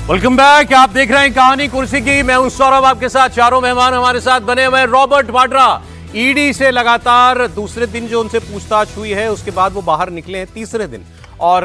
Welcome back. आप देख रहे हैं कहानी कुर्सी की। मैं हूं सौरभ, आपके साथ चारों मेहमान हमारे साथ बने हुए हैं। रॉबर्ट वाड्रा ईडी से लगातार दूसरे दिन जो उनसे पूछताछ हुई है, उसके बाद वो बाहर निकले हैं तीसरे दिन, और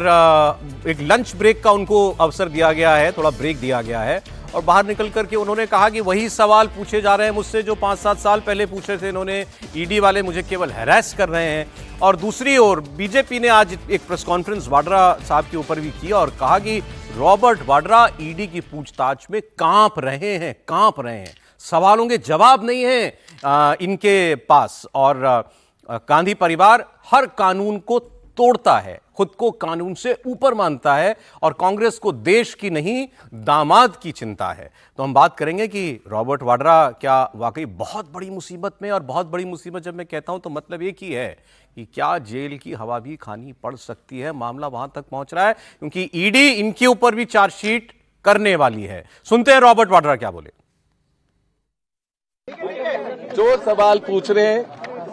एक लंच ब्रेक का उनको अवसर दिया गया है, थोड़ा ब्रेक दिया गया है, और बाहर निकल करके उन्होंने कहा कि वही सवाल पूछे जा रहे हैं मुझसे जो 5-7 साल पहले पूछे थे इन्होंने। ईडी वाले मुझे केवल हैरेस कर रहे हैं। और दूसरी ओर बीजेपी ने आज एक प्रेस कॉन्फ्रेंस वाड्रा साहब के ऊपर भी की और कहा कि रॉबर्ट वाड्रा ईडी की पूछताछ में कांप रहे हैं, सवालों के जवाब नहीं है इनके पास। और गांधी परिवार हर कानून को तोड़ता है, खुद को कानून से ऊपर मानता है, और कांग्रेस को देश की नहीं दामाद की चिंता है। तो हम बात करेंगे कि रॉबर्ट वाड्रा क्या वाकई बहुत बड़ी मुसीबत में, और बहुत बड़ी मुसीबत जब मैं कहता हूं तो मतलब एक ही है कि क्या जेल की हवा भी खानी पड़ सकती है। मामला वहां तक पहुंच रहा है क्योंकि ईडी इनके ऊपर भी चार्जशीट करने वाली है। सुनते हैं रॉबर्ट वाड्रा क्या बोले। जो सवाल पूछ रहे हैं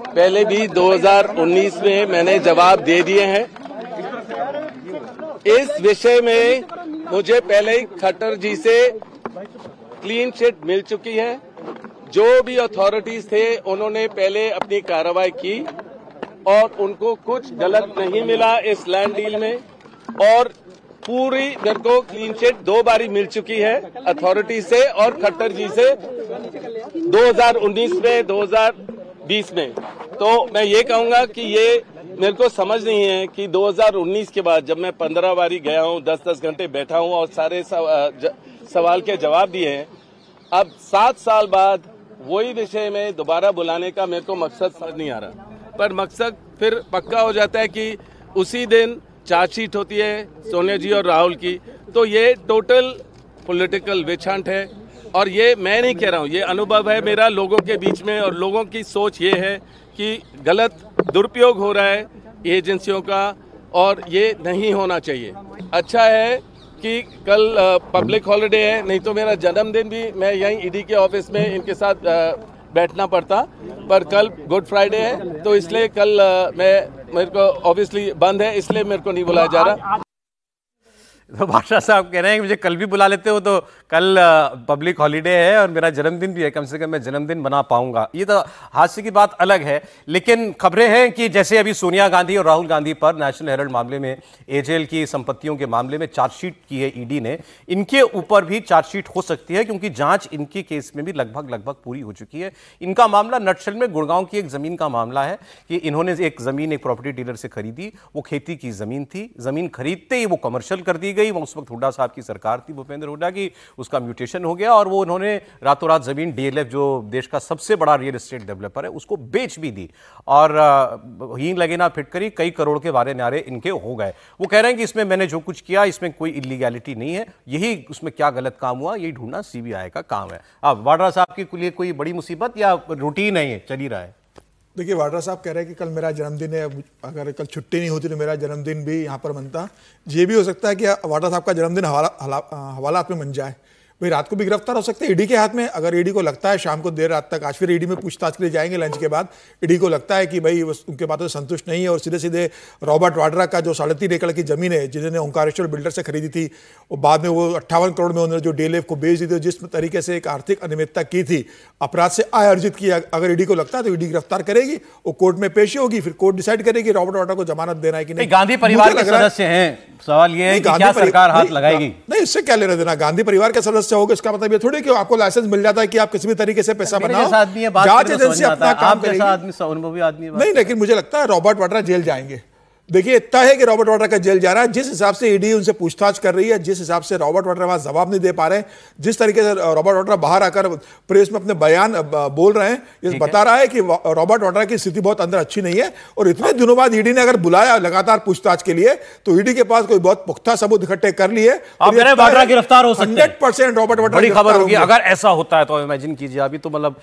पहले भी 2019 में मैंने जवाब दे दिए हैं। इस विषय में मुझे पहले ही खट्टर जी से क्लीन चिट मिल चुकी है। जो भी अथॉरिटीज थे उन्होंने पहले अपनी कार्रवाई की और उनको कुछ गलत नहीं मिला इस लैंड डील में, और पूरी मेरे को क्लीन चिट 2 बारी मिल चुकी है अथॉरिटी से और खट्टर जी से 2019 में 2020 में। तो मैं ये कहूंगा कि ये मेरे को समझ नहीं है कि 2019 के बाद जब मैं 15 बारी गया हूं, 10-10 घंटे बैठा हूं और सारे सवाल के जवाब दिए हैं, अब 7 साल बाद वही विषय में दोबारा बुलाने का मेरे को मकसद समझ नहीं आ रहा। पर मकसद फिर पक्का हो जाता है कि उसी दिन चार्जशीट होती है सोनिया जी और राहुल की। तो ये टोटल पॉलिटिकल विच हंट है, और ये मैं नहीं कह रहा हूँ, ये अनुभव है मेरा लोगों के बीच में, और लोगों की सोच ये है कि गलत दुरुपयोग हो रहा है एजेंसियों का, और ये नहीं होना चाहिए। अच्छा है कि कल पब्लिक हॉलिडे है, नहीं तो मेरा जन्मदिन भी मैं यहीं ईडी के ऑफिस में इनके साथ बैठना पड़ता, पर कल गुड फ्राइडे है तो इसलिए कल मेरे को ऑब्वियसली बंद है, इसलिए मेरे को नहीं बुलाया जा रहा। तो बादशाह साहब कह रहे हैं कि मुझे कल भी बुला लेते हो तो कल पब्लिक हॉलीडे है और मेरा जन्मदिन भी है, कम से कम मैं जन्मदिन मना पाऊंगा। ये तो हास्य की बात अलग है। लेकिन खबरें हैं कि जैसे अभी सोनिया गांधी और राहुल गांधी पर नेशनल हेराल्ड मामले में, एजेएल की संपत्तियों के मामले में चार्जशीट की है ईडी ने, इनके ऊपर भी चार्जशीट हो सकती है क्योंकि जांच इनके केस में भी लगभग पूरी हो चुकी है। इनका मामला नटशल में गुड़गांव की एक जमीन का मामला है कि इन्होंने एक जमीन एक प्रॉपर्टी डीलर से खरीदी, वो खेती की जमीन थी, जमीन खरीदते ही वो कमर्शियल कर दी गई। वो उस वक्त हुड्डा साहब की सरकार थी, भूपेंद्र हुड्डा की, उसका म्यूटेशन हो गया और वो उन्होंने रातों रात जमीन डीएलएफ जो देश का सबसे बड़ा रियल एस्टेट डेवलपर है उसको बेच भी दी, और हींग लगे ना फिटकरी कई करोड़ के वारे नारे इनके हो गए। वो कह रहे हैं कि इसमें मैंने जो कुछ किया इसमें कोई इलीगैलिटी नहीं है, यही उसमें क्या गलत काम हुआ यही ढूंढना सीबीआई का काम है। अब वाड्रा साहब के लिए कोई बड़ी मुसीबत या रूटीन है, ये चल ही रहा है? देखिए, वाड्रा साहब कह रहे हैं कि कल मेरा जन्मदिन है, अगर कल छुट्टी नहीं होती तो मेरा जन्मदिन भी यहाँ पर मनता। ये भी हो सकता है कि वाड्रा साहब का जन्मदिन हवालात में मन जाए। भाई रात को भी गिरफ्तार हो सकते हैं ईडी के हाथ में। अगर ईडी को लगता है शाम को देर रात तक, आज फिर ईडी में पूछताछ के लिए जाएंगे लंच के बाद, ईडी को लगता है कि भाई उनके बातों से संतुष्ट नहीं है और सीधे सीधे रॉबर्ट वाड्रा का जो 3.5 एकड़ की जमीन है जिन्होंने ओंकारेश्वर बिल्डर से खरीदी थी, और बाद में वो 58 करोड़ में उन्होंने जो डीएलएफ को बेच दी थी, जिस तरीके से एक आर्थिक अनियमितता की थी, अपराध से आय अर्जित किया, अगर ईडी को लगता है तो ईडी गिरफ्तार करेगी, वो कोर्ट में पेशी होगी, फिर कोर्ट डिसाइड करेगी रॉबर्ट वाड्रा को जमानत देना है कि नहीं। गांधी परिवार के सदस्य हैं, सवाल ये है कि क्या सरकार हाथ लगाएगी? नहीं, इससे क्या लेना देना, गांधी परिवार के सदस्य होगा इसका मतलब ये थोड़ी कि आपको लाइसेंस मिल जाता है कि आप किसी भी तरीके से पैसा बनाओ। जांच एजेंसी अपना काम करेगी। नहीं, लेकिन मुझे लगता है रॉबर्ट वाड्रा जेल जाएंगे। देखिए, इतना है कि रॉबर्ट वाड्रा का जेल जा रहा है, जिस हिसाब से ईडी उनसे पूछताछ कर रही है, जिस हिसाब से रॉबर्ट वाड्रा वहां जवाब नहीं दे पा रहे हैं, जिस तरीके से रॉबर्ट वाड्रा बाहर आकर प्रेस में अपने बयान बोल रहे हैं, ये बता रहा है कि रॉबर्ट वाड्रा की स्थिति बहुत अंदर अच्छी नहीं है। और इतने दिनों बाद ईडी ने अगर बुलाया लगातार पूछताछ के लिए तो ईडी के पास कोई बहुत पुख्ता सबूत इकट्ठे कर लिए, वाड्रा गिरफ्तार हो सकते हैं। 100% रॉबर्ट वाड्रा बड़ी खबर होगी अगर ऐसा होता है तो। इमेजिन कीजिए, अभी तो मतलब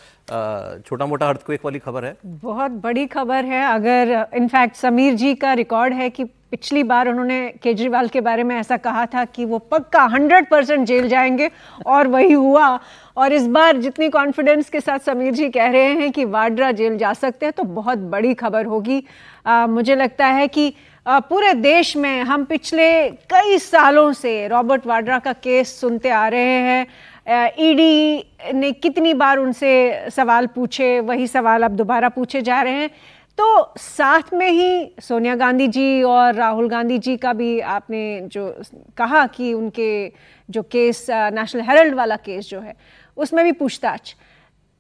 छोटा मोटा अर्थक्वेक वाली खबर है, बहुत बड़ी खबर है। अगर इनफैक्ट समीर जी का रिकॉर्ड है कि पिछली बार उन्होंने केजरीवाल के बारे में ऐसा कहा था कि वो पक्का 100% जेल जाएंगे, और वही हुआ। और इस बार जितनी कॉन्फिडेंस के साथ समीर जी कह रहे हैं कि वाड्रा जेल जा सकते हैं तो बहुत बड़ी खबर होगी। मुझे लगता है कि पूरे देश में हम पिछले कई सालों से रॉबर्ट वाड्रा का केस सुनते आ रहे हैं। ईडी ने कितनी बार उनसे सवाल पूछे, वही सवाल अब दोबारा पूछे जा रहे हैं। तो साथ में ही सोनिया गांधी जी और राहुल गांधी जी का भी आपने जो कहा कि उनके जो केस नेशनल हेराल्ड वाला केस जो है उसमें भी पूछताछ,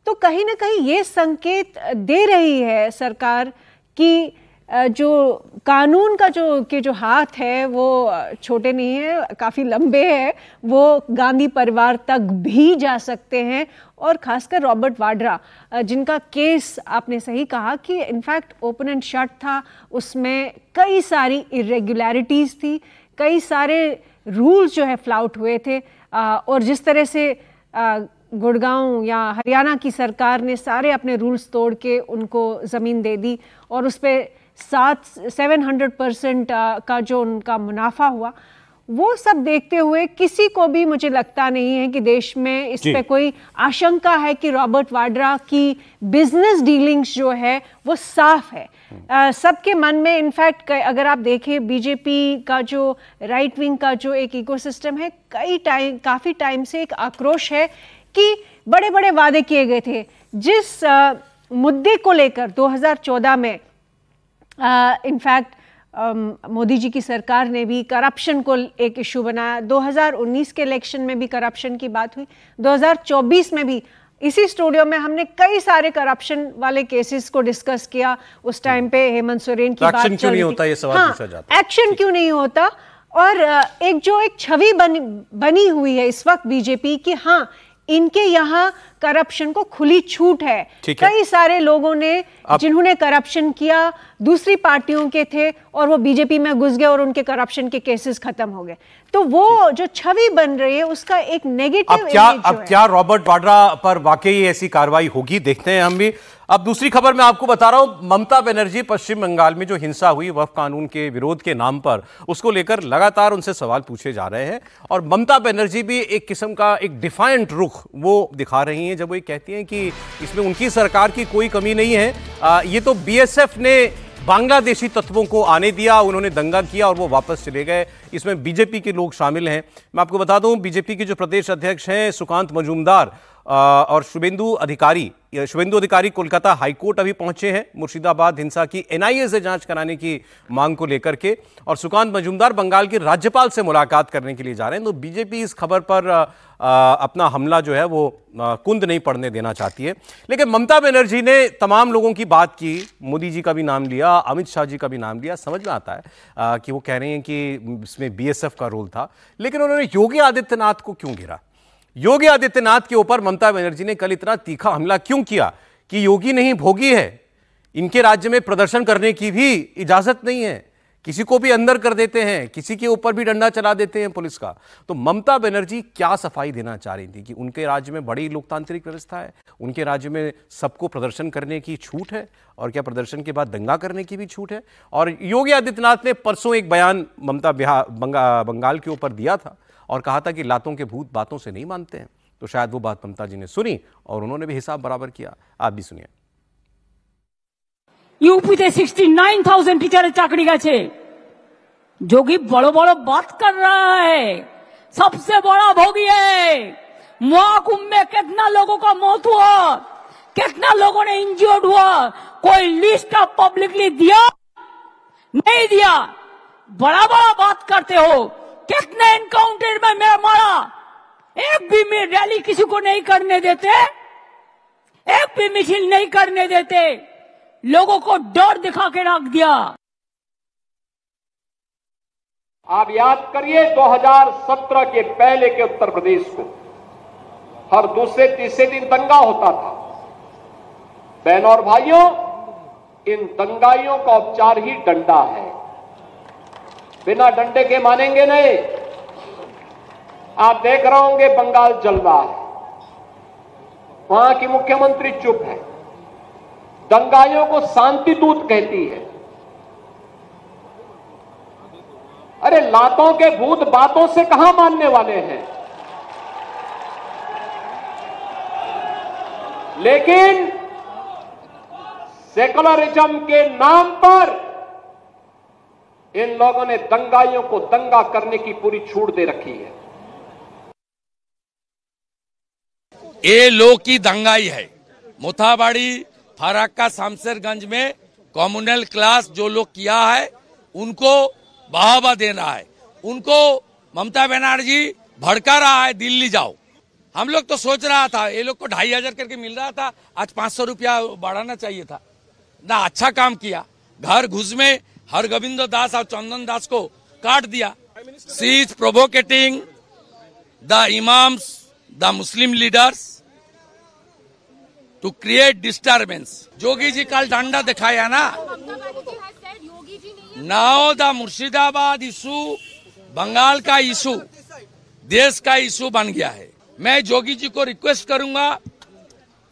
तो कहीं ना कहीं ये संकेत दे रही है सरकार कि जो कानून का जो हाथ है वो छोटे नहीं है, काफ़ी लंबे हैं, वो गांधी परिवार तक भी जा सकते हैं। और खासकर रॉबर्ट वाड्रा जिनका केस आपने सही कहा कि इनफैक्ट ओपन एंड शट था, उसमें कई सारी इरेगुलरिटीज़ थी, कई सारे रूल्स जो है फ्लाउट हुए थे। और जिस तरह से गुड़गांव या हरियाणा की सरकार ने सारे अपने रूल्स तोड़ के उनको ज़मीन दे दी और उस पर 700% का जो उनका मुनाफा हुआ, वो सब देखते हुए किसी को भी मुझे लगता नहीं है कि देश में इस पे कोई आशंका है कि रॉबर्ट वाड्रा की बिजनेस डीलिंग्स जो है वो साफ है। सबके मन में इनफैक्ट अगर आप देखें बीजेपी का जो राइट विंग का जो एक इकोसिस्टम है, काफ़ी टाइम से एक आक्रोश है कि बड़े बड़े वादे किए गए थे। जिस मुद्दे को लेकर 2014 में इनफैक्ट मोदी जी की सरकार ने भी करप्शन को एक इशू बनाया, 2019 के इलेक्शन में भी करप्शन की बात हुई, 2024 में भी इसी स्टूडियो में हमने कई सारे करप्शन वाले केसेस को डिस्कस किया। उस टाइम पे हेमंत सोरेन की बात क्यों नहीं होता, ये सवाल पूछा जाता है। एक्शन क्यों नहीं होता? और एक छवि बनी हुई है इस वक्त बीजेपी की, हाँ इनके यहाँ करप्शन को खुली छूट है। कई सारे लोगों ने जिन्होंने करप्शन किया दूसरी पार्टियों के थे और वो बीजेपी में घुस गए और उनके करप्शन के केसेस खत्म हो गए। तो वो जो छवि बन रही है उसका एक नेगेटिव अब क्या रॉबर्ट वाड्रा पर वाकई ऐसी कार्रवाई होगी, देखते हैं हम भी। अब दूसरी खबर मैं आपको बता रहा हूं, ममता बनर्जी पश्चिम बंगाल में जो हिंसा हुई वक्फ कानून के विरोध के नाम पर, उसको लेकर लगातार उनसे सवाल पूछे जा रहे हैं और ममता बनर्जी भी एक किस्म का एक डिफाइंट रुख वो दिखा रही हैं जब वो कहती हैं कि इसमें उनकी सरकार की कोई कमी नहीं है। ये तो बीएसएफ ने बांग्लादेशी तत्वों को आने दिया, उन्होंने दंगा किया और वो वापस चले गए, इसमें बीजेपी के लोग शामिल हैं। मैं आपको बता दूं बीजेपी के जो प्रदेश अध्यक्ष हैं सुकांत मजूमदार और शुभेंदु अधिकारी कोलकाता हाईकोर्ट अभी पहुंचे हैं मुर्शिदाबाद हिंसा की एनआईए से जांच कराने की मांग को लेकर के, और सुकांत मजूमदार बंगाल के राज्यपाल से मुलाकात करने के लिए जा रहे हैं। तो बीजेपी इस खबर पर अपना हमला जो है वो कुंद नहीं पड़ने देना चाहती है। लेकिन ममता बनर्जी ने तमाम लोगों की बात की, मोदी जी का भी नाम लिया, अमित शाह जी का भी नाम लिया। समझ में आता है कि वो कह रही हैं कि इसमें बीएसएफ का रोल था, लेकिन उन्होंने योगी आदित्यनाथ को क्यों गिरा? योगी आदित्यनाथ के ऊपर ममता बनर्जी ने कल इतना तीखा हमला क्यों किया कि योगी नहीं भोगी है, इनके राज्य में प्रदर्शन करने की भी इजाजत नहीं है, किसी को भी अंदर कर देते हैं, किसी के ऊपर भी डंडा चला देते हैं पुलिस का। तो ममता बनर्जी क्या सफाई देना चाह रही थी कि उनके राज्य में बड़ी लोकतांत्रिक व्यवस्था है, उनके राज्य में सबको प्रदर्शन करने की छूट है, और क्या प्रदर्शन के बाद दंगा करने की भी छूट है? और योगी आदित्यनाथ ने परसों एक बयान ममता बंगाल के ऊपर दिया था और कहा था कि लातों के भूत बातों से नहीं मानते हैं। तो शायद वो बात ममता जी ने सुनी और उन्होंने भी हिसाब बराबर किया। आप भी सुनिए। यूपीते 69,000 टीचर चाकरी गए। जोगी बड़ो बड़ो बात कर रहा है, सबसे बड़ा भोगी है। महाकुंभ में कितना लोगों का मौत हुआ, कितना लोगों ने इंजर्ड हुआ, कोई लिस्ट आप पब्लिकली दिया? नहीं दिया। बड़ा बड़ा बात करते हो, कितने एनकाउंटर में मैं मारा, एक भी में रैली किसी को नहीं करने देते, एक भी मिছিল नहीं करने देते, लोगों को डर दिखा के रख दिया। आप याद करिए 2017 के पहले के उत्तर प्रदेश को हर दूसरे तीसरे दिन दंगा होता था। बहनों और भाइयों, इन दंगाइयों का उपचार ही डंडा है, बिना डंडे के मानेंगे नहीं। आप देख रहे होंगे बंगाल जल रहा है, वहां की मुख्यमंत्री चुप है, दंगाइयों को शांति दूत कहती है। अरे लातों के भूत बातों से कहां मानने वाले हैं? लेकिन सेकुलरिज्म के नाम पर इन लोगों ने दंगाइयों को दंगा करने की पूरी छूट दे रखी है। ये लोग की दंगाई है। मोथाबाड़ी, फराक्का, शामशेरगंज में कम्युनल क्लास जो लोग किया है उनको बढ़ावा देना है। उनको ममता बनर्जी भड़का रहा है, दिल्ली जाओ। हम लोग तो सोच रहा था ये लोग को 2500 करके मिल रहा था, आज 500 रुपया बढ़ाना चाहिए था ना। अच्छा काम किया। घर घुस में हरगोविंद दास और चंदन दास को काट दिया। She is provoking the imams, the Muslim leaders to create disturbance. Yogi ji कल डंडा दिखाया ना। Now the Murshidabad issue Bengal का इशू देश का इशू बन गया है। मैं योगी जी को रिक्वेस्ट करूंगा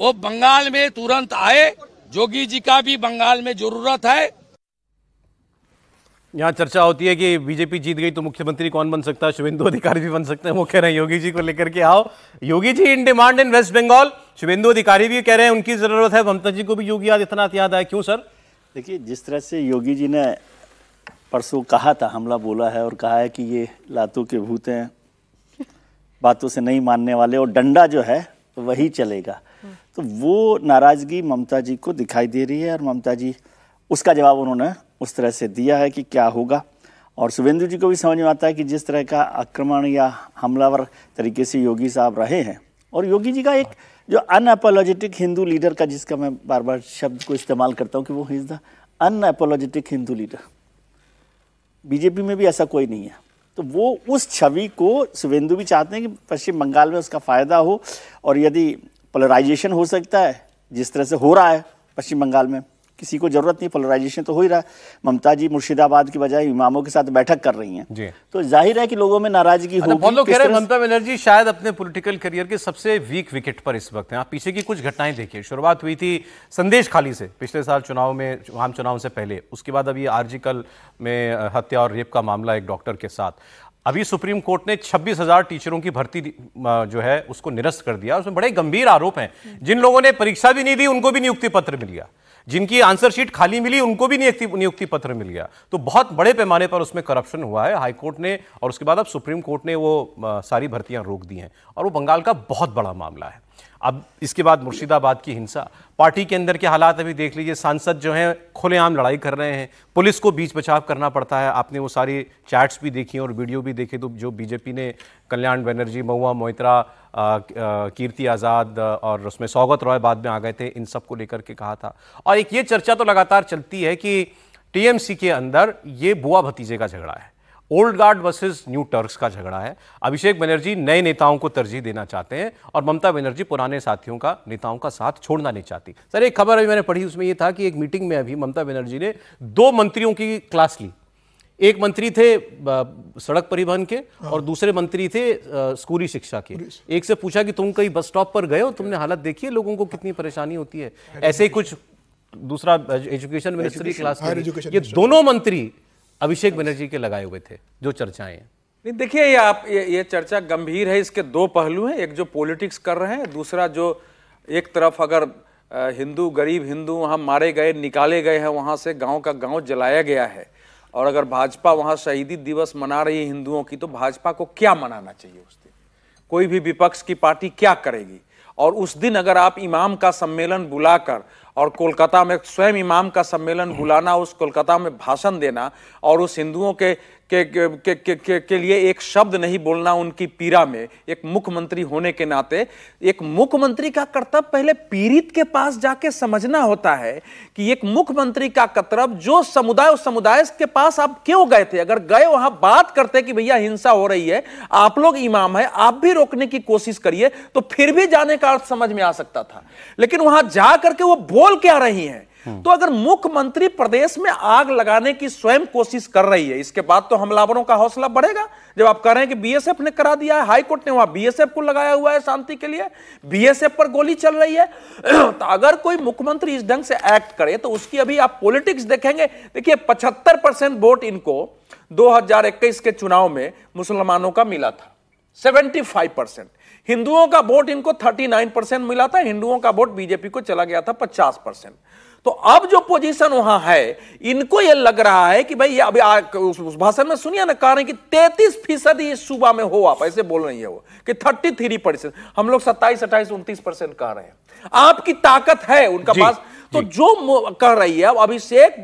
वो बंगाल में तुरंत आए। योगी जी का भी बंगाल में जरूरत है। यहाँ चर्चा होती है कि बीजेपी जीत गई तो मुख्यमंत्री कौन बन सकता है, शुभेंदु अधिकारी भी बन सकते हैं। वो कह रहे हैं योगी जी को लेकर के आओ। Yogi ji in demand in West Bengal. Suvendu Adhikari भी कह रहे हैं उनकी जरूरत है। ममता जी को भी योगी आदित्यनाथ याद आए। क्यों सर? देखिए, जिस तरह से योगी जी ने परसों कहा था, हमला बोला है और कहा है कि ये लातों के भूत हैं, बातों से नहीं मानने वाले, और डंडा जो है वही चलेगा। तो वो नाराजगी ममता जी को दिखाई दे रही है और ममता जी उसका जवाब उन्होंने उस तरह से दिया है कि क्या होगा। और शुभेंदु जी को भी समझ में आता है कि जिस तरह का आक्रमण या हमलावर तरीके से योगी साहब रहे हैं, और योगी जी का एक जो अनअपोलोजेटिक हिंदू लीडर का, जिसका मैं बार बार शब्द को इस्तेमाल करता हूँ कि वो is the unapologetic Hindu leader, BJP में भी ऐसा कोई नहीं है। तो वो उस छवि को शुभेंदु भी चाहते हैं कि पश्चिम बंगाल में उसका फायदा हो, और यदि पोलराइजेशन हो सकता है जिस तरह से हो रहा है पश्चिम बंगाल में, किसी को जरूरत नहीं, पोलराइजेशन तो हो ही रहा है। ममता जी मुर्शिदाबाद की बजाय इमामों के साथ बैठक कर रही हैं, तो जाहिर है कि लोगों में नाराजगी होगी। बहुत लोग कह रहे हैं ममता बनर्जी शायद अपने पॉलिटिकल करियर के सबसे वीक विकेट पर इस वक्त हैं। आप पीछे की कुछ घटनाएं देखिए। शुरुआत हुई थी संदेश खाली से पिछले साल चुनाव में, आम चुनाव से पहले। उसके बाद अभी आरजीकल में हत्या और रेप का मामला एक डॉक्टर के साथ। अभी सुप्रीम कोर्ट ने 26,000 टीचरों की भर्ती जो है उसको निरस्त कर दिया। उसमें बड़े गंभीर आरोप हैं। जिन लोगों ने परीक्षा भी नहीं दी उनको भी नियुक्ति पत्र मिल गया, जिनकी आंसर शीट खाली मिली उनको भी नियुक्ति पत्र मिल गया। तो बहुत बड़े पैमाने पर उसमें करप्शन हुआ है। हाईकोर्ट ने और उसके बाद अब सुप्रीम कोर्ट ने वो सारी भर्तियां रोक दी हैं, और वो बंगाल का बहुत बड़ा मामला है। अब इसके बाद मुर्शिदाबाद की हिंसा, पार्टी के अंदर के हालात अभी देख लीजिए। सांसद जो हैं खुलेआम लड़ाई कर रहे हैं, पुलिस को बीच बचाव करना पड़ता है। आपने वो सारी चैट्स भी देखी और वीडियो भी देखे तो जो बीजेपी ने कल्याण बनर्जी, महुआ मोइत्रा, कीर्ति आज़ाद और उसमें सौगत रॉय बाद में आ गए थे, इन सब को लेकर के कहा था। और एक ये चर्चा तो लगातार चलती है कि टीएमसी के अंदर ये बुआ भतीजे का झगड़ा है, old guard versus new Turks का झगड़ा है। अभिषेक बनर्जी नए नेताओं को तरजीह देना चाहते हैं और ममता बनर्जी पुराने साथियों का, नेताओं का साथ छोड़ना नहीं चाहती। सर, एक खबर अभी मैंने पढ़ी, उसमें यह था कि एक मीटिंग में अभी ममता बनर्जी ने 2 मंत्रियों की क्लास ली। एक मंत्री थे सड़क परिवहन के और दूसरे मंत्री थे स्कूली शिक्षा के। एक से पूछा कि तुम कहीं बस स्टॉप पर गए हो, तुमने हालत देखी है लोगों को कितनी परेशानी होती है। ऐसे ही कुछ दूसरा एजुकेशन मिनिस्ट्री क्लास में ये दोनों मंत्री अभिषेक बनर्जी के लगाए हुए थे। जो चर्चाएं हैं, नहीं देखिए, ये चर्चा गंभीर है। इसके 2 पहलू हैं, एक जो पॉलिटिक्स कर रहे हैं, दूसरा जो एक तरफ अगर हिंदू, गरीब हिंदू वहाँ मारे गए, निकाले गए हैं, वहाँ से गांव का गांव जलाया गया है, और अगर भाजपा वहाँ शहीदी दिवस मना रही है हिंदुओं की, तो भाजपा को क्या मनाना चाहिए उस दिन? कोई भी विपक्ष की पार्टी क्या करेगी? और उस दिन अगर आप इमाम का सम्मेलन बुलाकर, और कोलकाता में स्वयं इमाम का सम्मेलन बुलाना, उस कोलकाता में भाषण देना, और उस हिंदुओं के लिए एक शब्द नहीं बोलना उनकी पीड़ा में, एक मुख्यमंत्री होने के नाते एक मुख्यमंत्री का कर्तव्य पहले पीड़ित के पास जाके समझना होता है कि एक मुख्यमंत्री का कर्तव्य जो समुदाय, उस समुदाय के पास आप क्यों गए थे? अगर गए वहां बात करते कि भैया हिंसा हो रही है, आप लोग इमाम है, आप भी रोकने की कोशिश करिए, तो फिर भी जाने का अर्थ समझ में आ सकता था। लेकिन वहां जा करके वो बोल क्या रही हैं? तो अगर मुख्यमंत्री प्रदेश में आग लगाने की स्वयं कोशिश कर रही है, इसके बाद तो हमलावरों का हौसला बढ़ेगा। जब आप कह रहे हैं कि बीएसएफ ने करा दिया है, हाईकोर्ट ने वहां बीएसएफ को लगाया हुआ है शांति के लिए, बीएसएफ पर गोली चल रही है, तो अगर कोई मुख्यमंत्री इस ढंग से एक्ट करे तो उसकी अभी आप पॉलिटिक्स देखेंगे। देखिए 75% वोट इनको 2021 के चुनाव में मुसलमानों का मिला था, 75%। हिंदुओं का वोट इनको 39% मिला था, हिंदुओं का वोट बीजेपी को चला गया था 50%। तो अब जो पोजीशन वहां है, इनको ये लग रहा है कि भाई ये अभी उस भाषण में सुनिए ना, कह रहे हैं कि 33% इस सूबा में हो, आप ऐसे बोल रही है वो कि 33%, हम लोग 27, 28, 29% कह रहे हैं। आपकी ताकत है उनका पास। तो जो कह रही है अभिषेक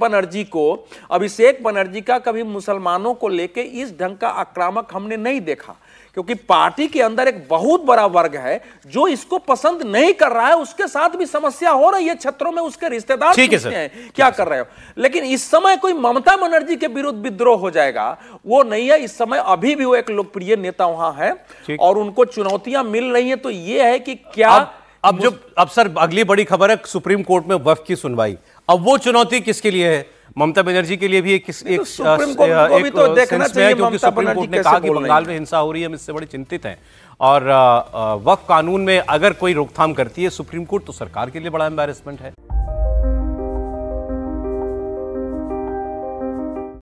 बनर्जी का कभी मुसलमानों को लेके इस ढंग का आक्रामक हमने नहीं देखा, क्योंकि पार्टी के अंदर एक बहुत बड़ा वर्ग है जो इसको पसंद नहीं कर रहा है, उसके साथ भी समस्या हो रही है, क्षेत्रों में उसके रिश्तेदार हैं, क्या कर रहे हो। लेकिन इस समय कोई ममता बनर्जी के विरुद्ध विद्रोह हो जाएगा वो नहीं है। इस समय अभी भी वो एक लोकप्रिय नेता वहां है और उनको चुनौतियां मिल रही है। तो ये है कि क्या अब सर अगली बड़ी खबर है सुप्रीम कोर्ट में वक्फ की सुनवाई। अब वो चुनौती किसके लिए है? ममता बनर्जी के लिए भी एक सुप्रीम कोर्ट को भी तो देखना चाहिए, क्योंकि सुप्रीम कोर्ट ने कहा कि बंगाल में हिंसा हो रही है, हम इससे बड़े चिंतित हैं। और वक्फ कानून में अगर कोई रोकथाम करती है सुप्रीम कोर्ट, तो सरकार के लिए बड़ा एम्बैरेसमेंट है।